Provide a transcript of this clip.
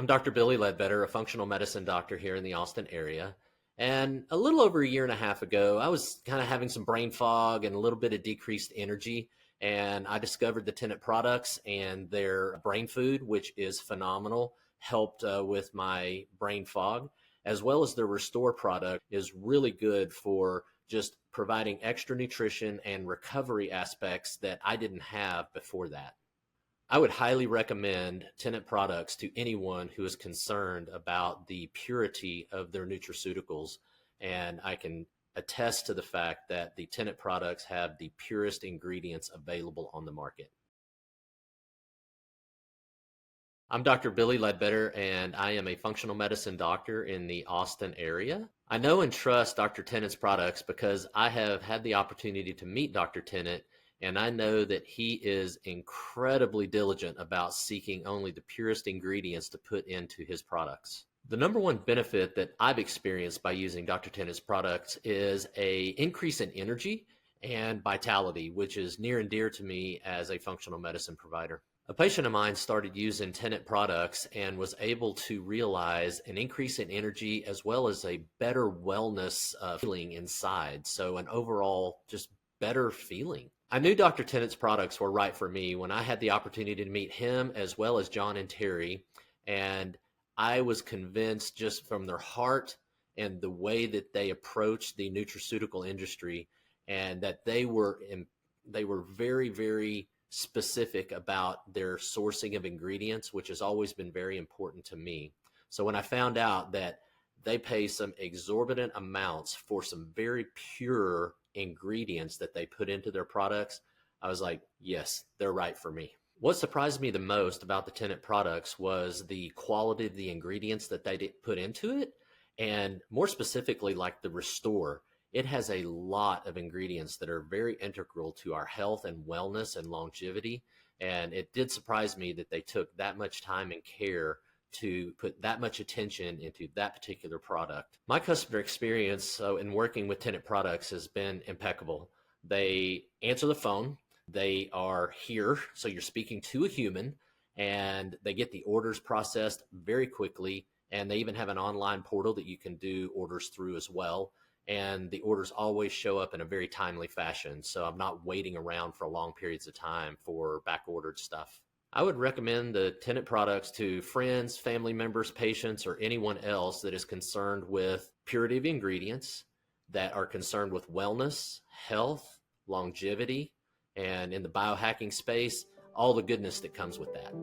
I'm Dr. Billy Ledbetter, a functional medicine doctor here in the Austin area. And a little over a year and a half ago, I was kind of having some brain fog and a little bit of decreased energy. And I discovered the Tennant products and their brain food, which is phenomenal, helped with my brain fog, as well as the Restore product is really good for just providing extra nutrition and recovery aspects that I didn't have before that. I would highly recommend Tennant products to anyone who is concerned about the purity of their nutraceuticals. And I can attest to the fact that the Tennant products have the purest ingredients available on the market. I'm Dr. Billy Ledbetter, and I am a functional medicine doctor in the Austin area. I know and trust Dr. Tennant's products because I have had the opportunity to meet Dr. Tennant, and I know that he is incredibly diligent about seeking only the purest ingredients to put into his products. The number one benefit that I've experienced by using Dr. Tennant's products is an increase in energy and vitality, which is near and dear to me as a functional medicine provider. A patient of mine started using Tennant products and was able to realize an increase in energy as well as a better wellness feeling inside. So an overall just better feeling. I knew Dr. Tennant's products were right for me when I had the opportunity to meet him as well as John and Terry. And I was convinced just from their heart and the way that they approached the nutraceutical industry, and that they were very, very specific about their sourcing of ingredients, which has always been very important to me. So when I found out that they pay some exorbitant amounts for some very pure ingredients that they put into their products, I was like, yes, they're right for me. What surprised me the most about the Tennant products was the quality of the ingredients that they did put into it, and more specifically, like the Restore. It has a lot of ingredients that are very integral to our health and wellness and longevity, and it did surprise me that they took that much time and care to put that much attention into that particular product. My customer experience in working with Tennant products has been impeccable. They answer the phone, they are here, so you're speaking to a human, and they get the orders processed very quickly, and they even have an online portal that you can do orders through as well. And the orders always show up in a very timely fashion, so I'm not waiting around for long periods of time for back-ordered stuff. I would recommend the Tennant products to friends, family members, patients, or anyone else that is concerned with purity of ingredients, that are concerned with wellness, health, longevity, and in the biohacking space, all the goodness that comes with that.